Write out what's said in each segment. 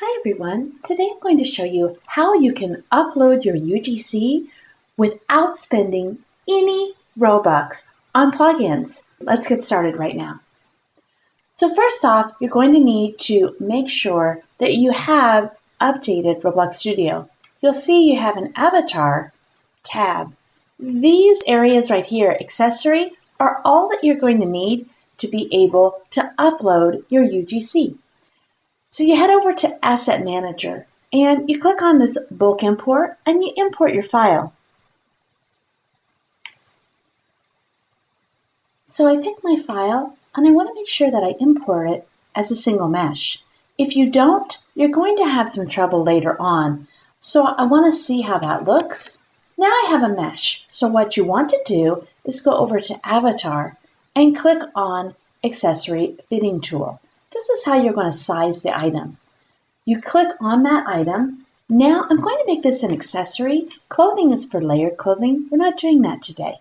Hi everyone, today I'm going to show you how you can upload your UGC without spending any Robux on plugins. Let's get started right now. So first off, you're going to need to make sure that you have updated Roblox Studio. You'll see you have an avatar tab. These areas right here, accessory, are all that you're going to need to be able to upload your UGC. So you head over to Asset Manager and you click on this bulk import and you import your file. So I pick my file and I want to make sure that I import it as a single mesh. If you don't, you're going to have some trouble later on. So I want to see how that looks. Now I have a mesh. So what you want to do is go over to Avatar and click on Accessory Fitting Tool. This is how you're going to size the item. You click on that item. Now I'm going to make this an accessory. Clothing is for layered clothing. We're not doing that today.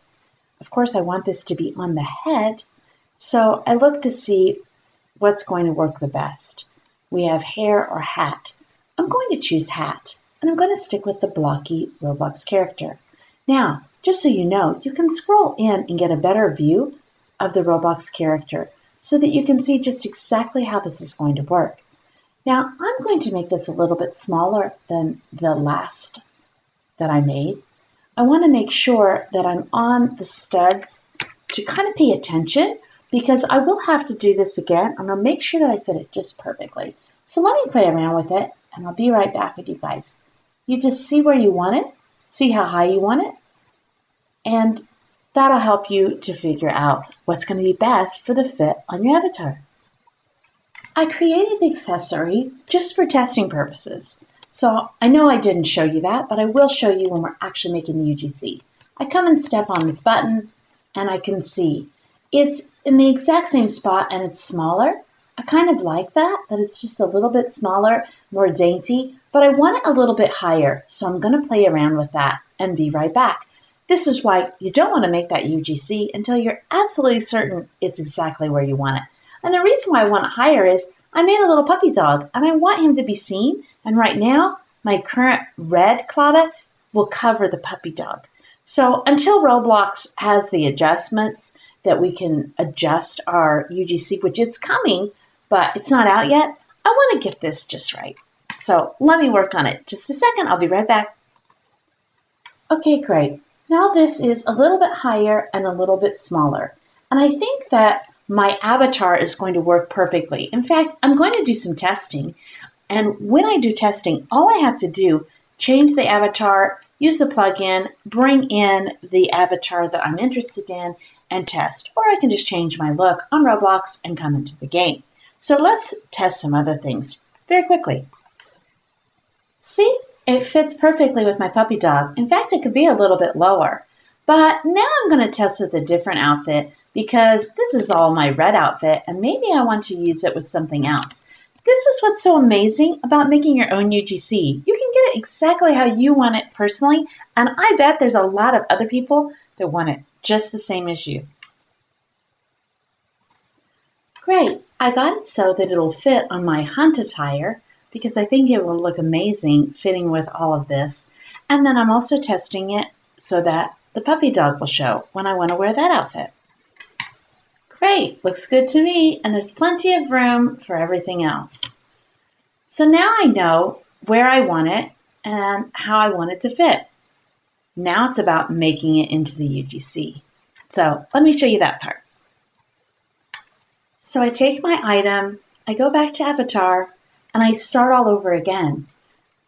Of course, I want this to be on the head. So I look to see what's going to work the best. We have hair or hat. I'm going to choose hat. And I'm going to stick with the blocky Roblox character. Now, just so you know, you can scroll in and get a better view of the Roblox character, so that you can see just exactly how this is going to work. Now, I'm going to make this a little bit smaller than the last that I made. I want to make sure that I'm on the studs to kind of pay attention, because I will have to do this again, and I'll make sure that I fit it just perfectly. So let me play around with it, and I'll be right back with you guys. You just see where you want it, see how high you want it, and that'll help you to figure out what's going to be best for the fit on your avatar. I created the accessory just for testing purposes. So I know I didn't show you that, but I will show you when we're actually making the UGC. I come and step on this button and I can see it's in the exact same spot and it's smaller. I kind of like that it's just a little bit smaller, more dainty, but I want it a little bit higher. So I'm going to play around with that and be right back. This is why you don't want to make that UGC until you're absolutely certain it's exactly where you want it. And the reason why I want it higher is I made a little puppy dog and I want him to be seen. And right now, my current red Claudia will cover the puppy dog. So until Roblox has the adjustments that we can adjust our UGC, which it's coming, but it's not out yet, I want to get this just right. So let me work on it. Just a second, I'll be right back. Okay, great. Now this is a little bit higher and a little bit smaller. And I think that my avatar is going to work perfectly. In fact, I'm going to do some testing. And when I do testing, all I have to do, change the avatar, use the plugin, bring in the avatar that I'm interested in, and test. Or I can just change my look on Roblox and come into the game. So let's test some other things very quickly. See? It fits perfectly with my puppy dog. In fact, it could be a little bit lower. But now I'm going to test with a different outfit, because this is all my red outfit and maybe I want to use it with something else. This is what's so amazing about making your own UGC. You can get it exactly how you want it personally, and I bet there's a lot of other people that want it just the same as you. Great, I got it so that it'll fit on my hunt attire, because I think it will look amazing fitting with all of this. And then I'm also testing it so that the puppy dog will show when I want to wear that outfit. Great, looks good to me, and there's plenty of room for everything else. So now I know where I want it and how I want it to fit. Now it's about making it into the UGC. So let me show you that part. So I take my item, I go back to Avatar, and I start all over again.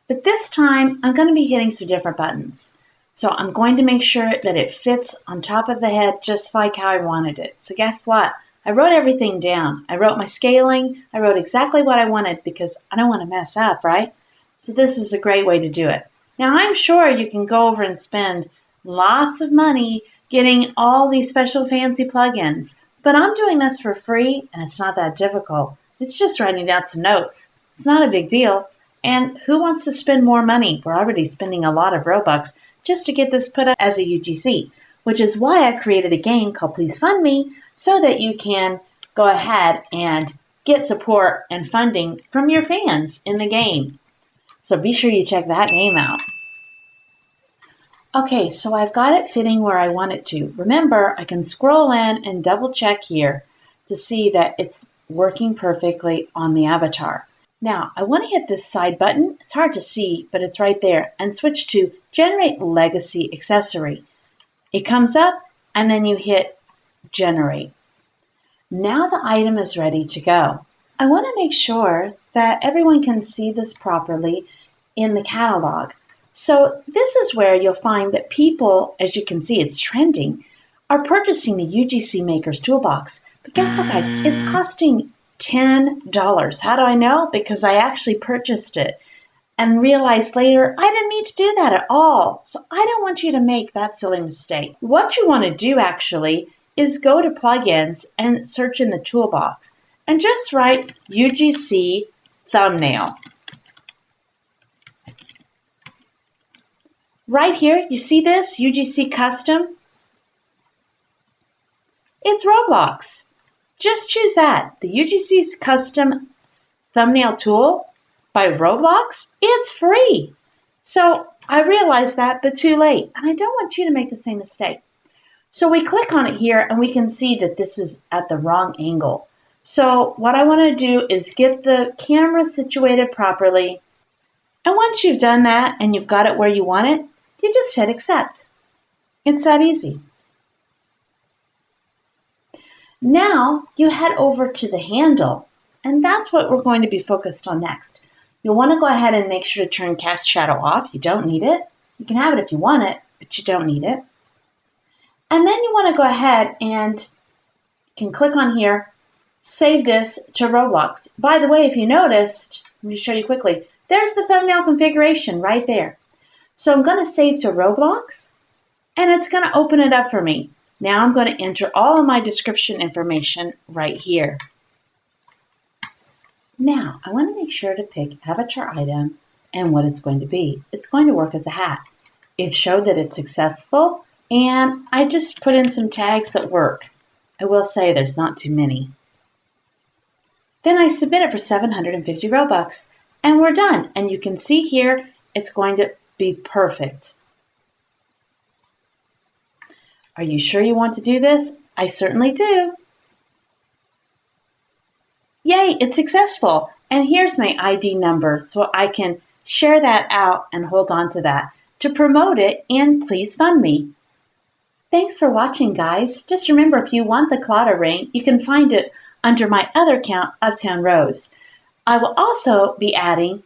But this time, I'm going to be hitting some different buttons. So I'm going to make sure that it fits on top of the head just like how I wanted it. So guess what? I wrote everything down. I wrote my scaling. I wrote exactly what I wanted because I don't want to mess up, right? So this is a great way to do it. Now I'm sure you can go over and spend lots of money getting all these special fancy plugins, but I'm doing this for free and it's not that difficult. It's just writing down some notes. It's not a big deal. And who wants to spend more money? We're already spending a lot of Robux just to get this put up as a UGC, which is why I created a game called Please Fund Me, so that you can go ahead and get support and funding from your fans in the game. So be sure you check that game out. Okay, so I've got it fitting where I want it to. Remember, I can scroll in and double check here to see that it's working perfectly on the avatar. Now, I want to hit this side button. It's hard to see, but it's right there, and switch to Generate Legacy Accessory. It comes up, and then you hit Generate. Now the item is ready to go. I want to make sure that everyone can see this properly in the catalog. So this is where you'll find that people, as you can see, it's trending, are purchasing the UGC Maker's Toolbox. But guess what, guys? It's costing $10. How do I know? Because I actually purchased it and realized later I didn't need to do that at all. So I don't want you to make that silly mistake. What you want to do actually is go to plugins and search in the toolbox and just write UGC thumbnail. Right here, you see this UGC custom? It's Roblox. Just choose that, the UGC's custom thumbnail tool by Roblox. It's free. So I realized that, but too late. And I don't want you to make the same mistake. So we click on it here and we can see that this is at the wrong angle. So what I want to do is get the camera situated properly. And once you've done that and you've got it where you want it, you just hit accept. It's that easy. Now you head over to the handle, and that's what we're going to be focused on next. You'll want to go ahead and make sure to turn cast shadow off. You don't need it. You can have it if you want it, but you don't need it. And then you want to go ahead and you can click on here, save this to Roblox. By the way, if you noticed, let me show you quickly, there's the thumbnail configuration right there. So I'm going to save to Roblox, and it's going to open it up for me. Now I'm going to enter all of my description information right here. Now I want to make sure to pick avatar item and what it's going to be. It's going to work as a hat. It showed that it's successful, and I just put in some tags that work. I will say there's not too many. Then I submit it for 750 Robux, and we're done. And you can see here it's going to be perfect. Are you sure you want to do this? I certainly do. Yay, it's successful. And here's my ID number so I can share that out and hold on to that to promote it, and please fund me. Thanks for watching, guys. Just remember, if you want the Claddagh ring, you can find it under my other account, Uptown Rose. I will also be adding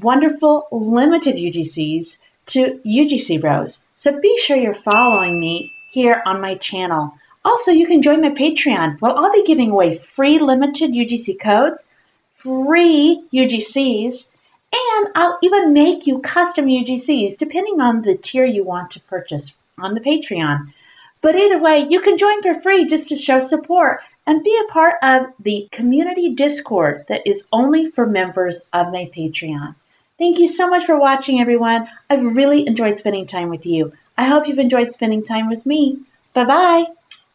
wonderful limited UGCs to UGC Rose. So be sure you're following me here on my channel. Also, you can join my Patreon. Well, I'll be giving away free limited UGC codes, free UGCs, and I'll even make you custom UGCs depending on the tier you want to purchase on the Patreon. But either way, you can join for free just to show support and be a part of the community Discord that is only for members of my Patreon. Thank you so much for watching, everyone. I've really enjoyed spending time with you. I hope you've enjoyed spending time with me. Bye-bye.